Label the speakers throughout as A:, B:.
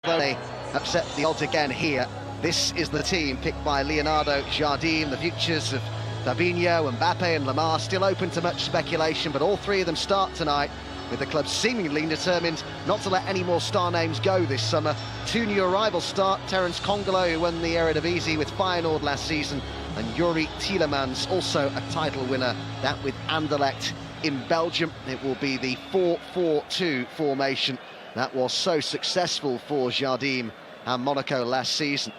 A: They upset the odds again here. This is the team picked by Leonardo Jardim. The futures of Fabinho, Mbappe and Lamar still open to much speculation, but all three of them start tonight, with the club seemingly determined not to let any more star names go this summer. Two new arrivals start: Terence Congolo, who won the Eredivisie with Feyenoord last season, and Yuri Tielemans, also a title winner, that with Anderlecht in Belgium. It will be the 4-4-2 formation that was so successful for Jardim and Monaco last season.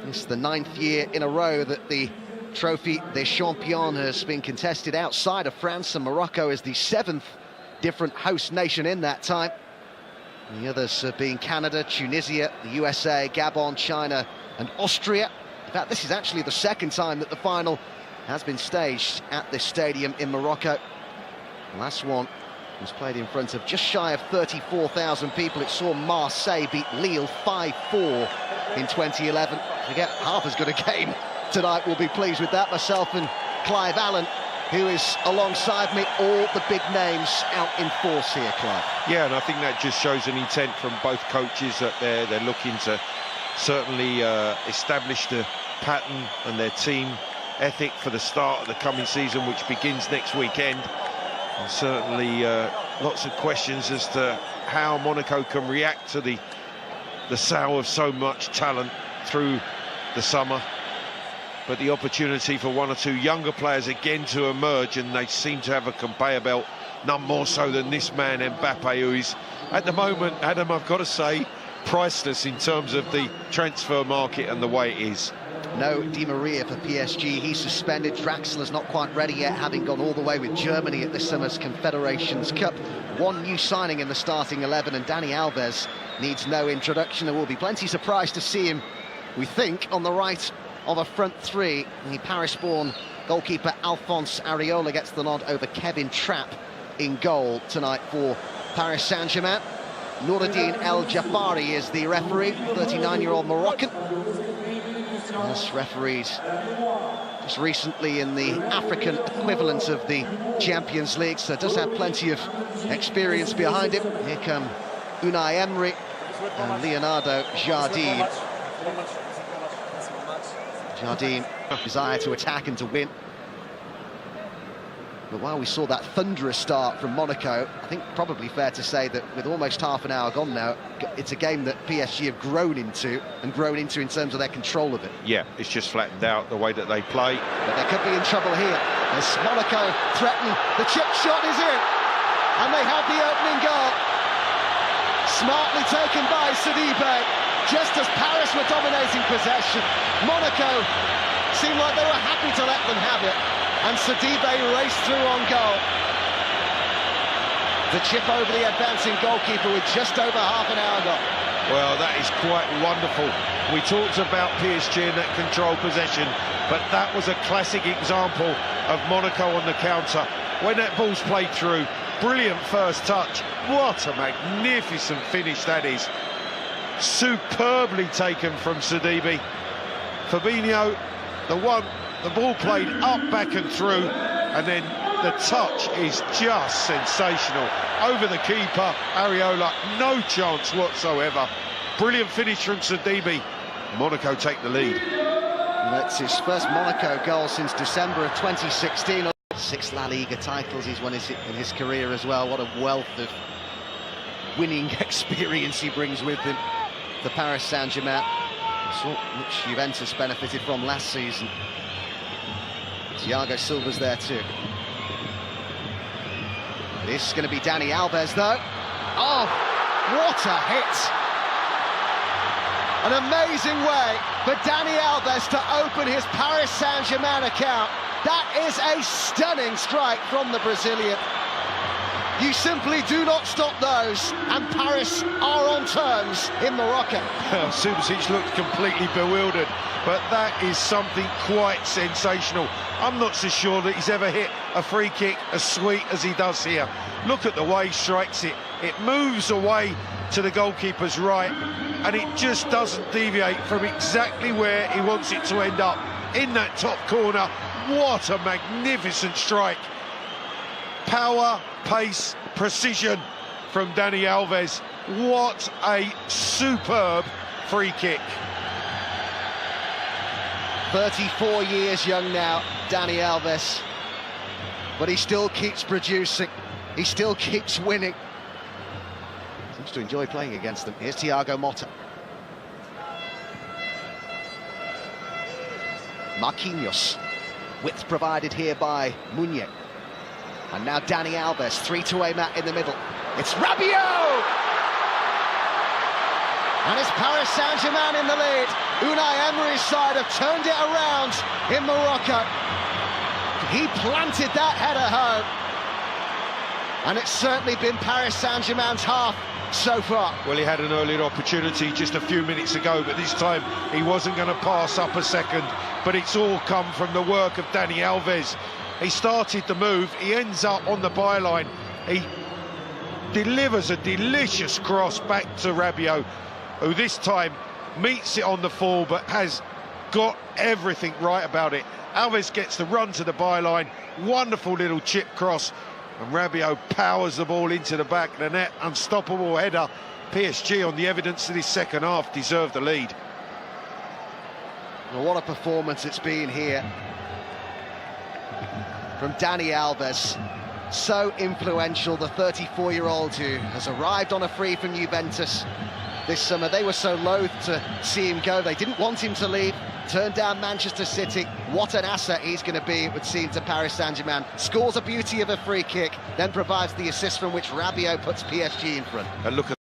A: It's the 9th year in a row that the Trophy des Champions has been contested outside of France, and Morocco is the 7th different host nation in that time. The others have been Canada, Tunisia, the USA, Gabon, China and Austria. In fact, this is actually the second time that the final has been staged at this stadium in Morocco. The last one was played in front of just shy of 34,000 people. It saw Marseille beat Lille 5-4 in 2011. To get half as good a game tonight, we'll be pleased with that. Myself and Clive Allen, who is alongside me. All the big names out in force here, Clive.
B: Yeah, and I think that just shows an intent from both coaches that they're looking to certainly establish the pattern and their team ethic for the start of the coming season, which begins next weekend. And certainly lots of questions as to how Monaco can react to the sow of so much talent through the summer. But the opportunity for one or two younger players again to emerge, and they seem to have a conveyor belt, none more so than this man Mbappe, who is at the moment, Adam, I've got to say, priceless in terms of the transfer market and the way it is.
A: No Di Maria for PSG, he's suspended. Draxler's not quite ready yet, having gone all the way with Germany at this summer's Confederations Cup. One new signing in the starting 11, and Dani Alves needs no introduction. There will be plenty surprised to see him, we think, on the right of a front three. The Paris-born goalkeeper Alphonse Areola gets the nod over Kevin Trapp in goal tonight for Paris Saint-Germain. Noureddine El Jafari is the referee, 39-year-old Moroccan. Has refereed just recently in the African equivalent of the Champions League, so does have plenty of experience behind him. Here come Unai Emery and Leonardo Jardim. Jardim, desire to attack and to win. But while we saw that thunderous start from Monaco, I think probably fair to say that with almost half an hour gone now, it's a game that PSG have grown into in terms of their control of it.
B: Yeah, it's just flattened out the way that they play.
A: But they could be in trouble here as Monaco threaten. The chip shot is in, and they have the opening goal. Smartly taken by Sidibe, just as Paris were dominating possession. Monaco seemed like they were happy to let them have it, and Sidibe raced through on goal. The chip over the advancing goalkeeper with just over half an hour gone.
B: Well, that is quite wonderful. We talked about PSG and that control possession, but that was a classic example of Monaco on the counter. When that ball's played through, brilliant first touch. What a magnificent finish that is. Superbly taken from Sidibe. Fabinho, the ball played up, back and through, and then the touch is just sensational. Over the keeper, Areola, no chance whatsoever. Brilliant finish from Sidibe. Monaco take the lead.
A: That's his first Monaco goal since December of 2016. 6 La Liga titles he's won in his career as well. What a wealth of winning experience he brings with him to Paris Saint-Germain, which Juventus benefited from last season. Thiago Silva's there too. This is going to be Dani Alves though. Oh, what a hit! An amazing way for Dani Alves to open his Paris Saint-Germain account. That is a stunning strike from the Brazilian. You simply do not stop those, and Paris are on terms in Morocco.
B: Subasic looked completely bewildered, but that is something quite sensational. I'm not so sure that he's ever hit a free kick as sweet as he does here. Look at the way he strikes it. It moves away to the goalkeeper's right, and it just doesn't deviate from exactly where he wants it to end up, in that top corner. What a magnificent strike. Power, pace, precision from Dani Alves. What a superb free kick.
A: 34 years young now, Dani Alves, but he still keeps producing, he still keeps winning. Seems to enjoy playing against them. Here's Thiago Motta. Marquinhos, width provided here by Meunier. And now Dani Alves, 3 to aim at in the middle. It's Rabiot! And it's Paris Saint-Germain in the lead. Unai Emery's side have turned it around in Morocco. He planted that header home. And it's certainly been Paris Saint-Germain's half so far.
B: Well, he had an earlier opportunity just a few minutes ago, but this time he wasn't going to pass up a second. But it's all come from the work of Dani Alves. He started the move, he ends up on the byline. He delivers a delicious cross back to Rabiot, who this time meets it on the full but has got everything right about it. Alves gets the run to the byline, wonderful little chip cross, and Rabiot powers the ball into the back of the net. Unstoppable header. PSG, on the evidence of this second half, deserved the lead.
A: Well, what a performance it's been here from Dani Alves. So influential, the 34-year-old who has arrived on a free from Juventus this summer. They were so loath to see him go. They didn't want him to leave. Turned down Manchester City. What an asset he's going to be, it would seem, to Paris Saint-Germain. Scores a beauty of a free kick, then provides the assist from which Rabiot puts PSG in front.
B: And look at